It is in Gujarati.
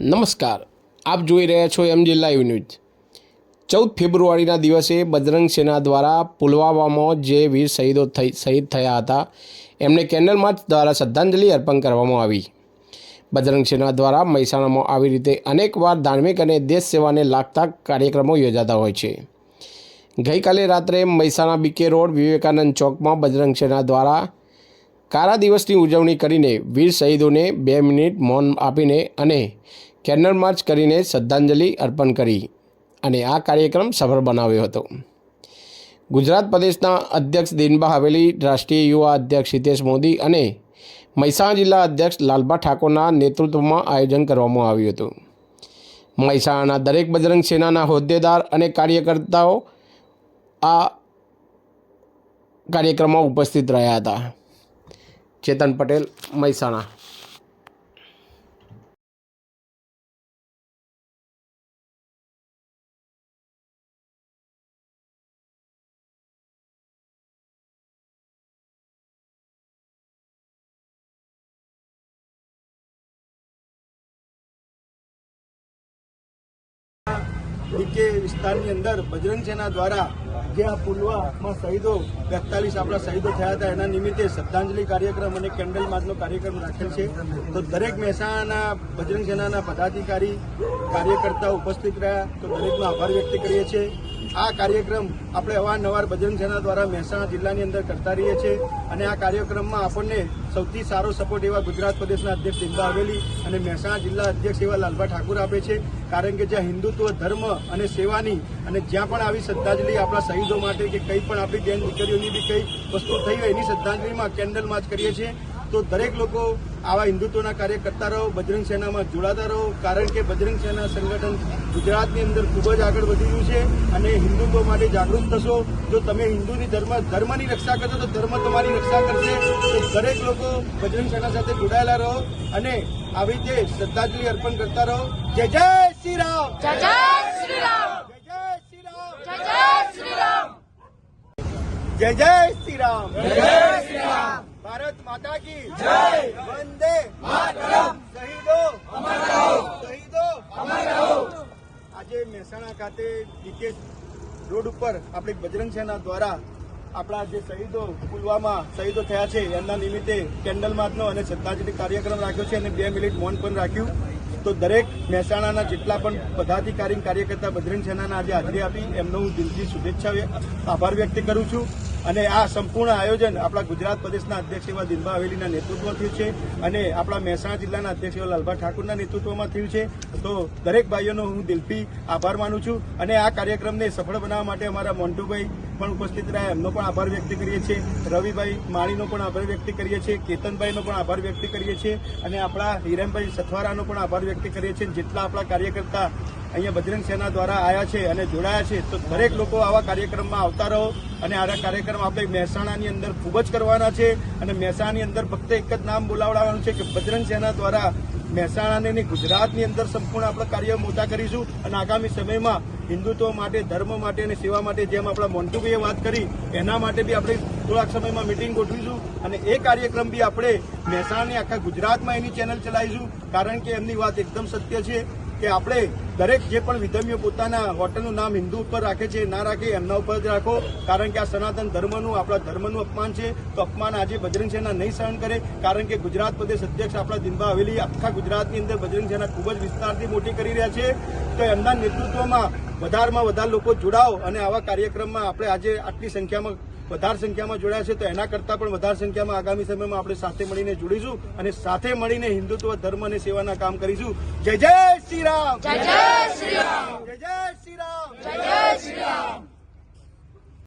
નમસ્કાર, આપ જોઈ રહ્યા છો MG લાઈવ ન્યૂઝ। 14 ફેબ્રુઆરીના દિવસે બજરંગ સેના દ્વારા પુલવામામાં જે વીર શહીદો શહીદ થયા હતા એમને કેન્ડલ માર્ચ દ્વારા શ્રદ્ધાંજલિ અર્પણ કરવામાં આવી। બજરંગ સેના દ્વારા મહેસાણામાં આવી રીતે અનેકવાર ધાર્મિક અને દેશ સેવાને લાગતા કાર્યક્રમો યોજાતા હોય છે। ગઈકાલે રાત્રે મહેસાણા બીકે રોડ વિવેકાનંદ ચોકમાં બજરંગ સેના દ્વારા કારા દિવસની ઉજવણી કરીને વીર શહીદોને 2 મિનિટ મૌન આપીને અને કેન્ડલ માર્ચ કરીને શ્રદ્ધાંજલિ અર્પણ કરી અને આ કાર્યક્રમ સફળ બનાવ્યો હતો। ગુજરાત પ્રદેશના અધ્યક્ષ દિનબા હવેલી, રાષ્ટ્રીય યુવા અધ્યક્ષ હિતેશ મોદી અને મહેસાણા જિલ્લા અધ્યક્ષ લાલબા ઠાકોરના નેતૃત્વમાં આયોજન કરવામાં આવ્યું હતું। મહેસાણાના દરેક બજરંગ સેનાના હોદ્દેદાર અને કાર્યકર્તાઓ આ કાર્યક્રમમાં ઉપસ્થિત રહ્યા હતા। ચેતન પટેલ, મહેસાણા। बीके विस्तारनी अंदर बजरंग सेना द्वारा जे आ पुलवामा शहीदों 42 अपना शहीदों थया था एना निमित्ते श्रद्धांजलि कार्यक्रम और केन्डल मार्चनो कार्यक्रम राखेल छे। तो दरेक महेसाणाना बजरंग सेनाना पदाधिकारी कार्यकर्ताओ उपस्थित रह्या तो दरेकनो आभार व्यक्त करीए छीए। आ कार्यक्रम આપણે અવારનવાર બજરંગ સેના દ્વારા મહેસાણા જિલ્લાની અંદર કરતા રહીએ છીએ અને આ કાર્યક્રમમાં આપણને સૌથી સારો સપોર્ટ એવા ગુજરાત પ્રદેશના અધ્યક્ષ દિનબા હવેલી અને મહેસાણા જિલ્લા અધ્યક્ષ એવા લાલબા ઠાકોર આપે છે। કારણ કે જ્યાં હિન્દુત્વ, ધર્મ અને સેવાની અને જ્યાં પણ આવી શ્રદ્ધાંજલિ આપણા શહીદો માટે કે કંઈ પણ આપણી બેન દીકરીઓની બી કંઈ વસ્તુ થઈ હોય એની શ્રદ્ધાંજલિમાં કેન્ડલ માર્ચ કરીએ છીએ। તો દરેક લોકો આવા હિન્દુત્વના કાર્ય કરતા રહો, બજરંગ સેનામાં જોડાતા રહો। કારણ કે બજરંગ સેના સંગઠન ગુજરાતની અંદર ખૂબ જ આગળ વધી રહ્યું છે અને હિન્દુત્વ માટે જાગૃત થશો। જો તમે હિન્દુની ધર્મની રક્ષા કરશો તો ધર્મ તમારી રક્ષા કરશે। તો દરેક લોકો બજરંગ સેના સાથે જોડાયેલા રહો અને આવી રીતે શ્રદ્ધાંજલિ અર્પણ કરતા રહો। જય જય શ્રી રામ, જય જય શ્રી રામ, જય જય શ્રી રામ, જય જય શ્રી રામ, જય જય શ્રી રામ, જય જય શ્રી રામ। भारत माता की जय, वंदे मातरम। शहीदो अमर रहो, शहीदो अमर रहो। आज महेसाणा खाते बीके रोड पर अपनी बजरंग सेना द्वारा अपना जे शहीदों पुलवामा शहीदों थया छे एमना निमित्ते केन्डल मार्चनो अने श्रद्धांजलि कार्यक्रम राख्यो छे अने 2 मिनिट मौन पण राख्યું। तो दरेक મહેસાણાના જેટલા પણ પદાધિકારી કાર્યકર્તા બજરંગ સેનાના આજે હાજરી આપી એમનો હું દિલથી શુભેચ્છા આભાર વ્યક્ત કરું છું। અને આ સંપૂર્ણ આયોજન આપણા ગુજરાત પ્રદેશના અધ્યક્ષ એવા દિનબા હવેલીના નેતૃત્વમાં થયું છે અને આપણા મહેસાણા જિલ્લાના અધ્યક્ષ એવા લાલબા ઠાકોરના નેતૃત્વમાં થયું છે। તો દરેક ભાઈઓનો હું દિલથી આભાર માનું છું અને આ કાર્યક્રમને સફળ બનાવવા માટે અમારા મોન્ટુભાઈ પણ ઉપસ્થિત રહ્યા એમનો પણ આભાર વ્યક્ત કરીએ છીએ। રવિભાઈ માળીનો પણ આભાર વ્યક્ત કરીએ છીએ, કેતનભાઈનો પણ આભાર વ્યક્ત કરીએ છીએ અને આપણા હિરેનભાઈ સથવારાનો પણ આભાર વ્યક્ત કરીએ છીએ। જેટલા આપણા કાર્યકર્તા અહીંયા બજરંગ સેના દ્વારા આવ્યા છે અને જોડાયા છે તો દરેક લોકો આવા કાર્યક્રમમાં આવતા રહો અને આ કાર્યક્રમ આપણે મહેસાણાની અંદર ખૂબ જ કરવાના છે અને મહેસાણાની અંદર ફક્ત એક જ નામ બોલાવડાવવાનું છે કે બજરંગ સેના દ્વારા મહેસાણાને ગુજરાતની અંદર સંપૂર્ણ આપણે કાર્ય મોટા કરીશું અને આગામી સમયમાં હિન્દુત્વ માટે, ધર્મ માટે અને સેવા માટે જેમ આપણા મોન્ટુભાઈએ વાત કરી એના માટે બી આપણે થોડાક સમયમાં મિટિંગ ગોઠવીશું અને એ કાર્યક્રમ બી આપણે મહેસાણાની આખા ગુજરાતમાં એની ચેનલ ચલાવીશું। કારણ કે એમની વાત એકદમ સત્ય છે કે આપણે દરેક જે પણ વિધર્મીઓ પોતાના હોટલનું નામ હિન્દુ ઉપર રાખે છે ના રાખે એમના ઉપર જ રાખો। કારણ કે આ સનાતન ધર્મનું, આપણા ધર્મનું અપમાન છે તો અપમાન આજે બજરંગ સેના નહીં સહન કરે। કારણ કે ગુજરાત પ્રદેશ અધ્યક્ષ આપણા દિનબા હવેલી આખા ગુજરાતની અંદર બજરંગ સેના ખૂબ જ વિસ્તારથી મોટી કરી રહ્યા છે। તો એમના નેતૃત્વમાં વધારેમાં વધારે લોકો જોડાઓ અને આવા કાર્યક્રમમાં આપણે આજે આટલી સંખ્યામાં વધારે સંખ્યામાં જોડાયા છે તો એના કરતાં પણ વધારે સંખ્યામાં આગામી સમયમાં આપણે સાથે મળીને જોડીશું અને સાથે મળીને હિન્દુત્વ, ધર્મ અને સેવાના કામ કરીશું। જય જય શ્રી રામ, જય જય શ્રી રામ, જય જય શ્રી રામ, જય જય શ્રી રામ।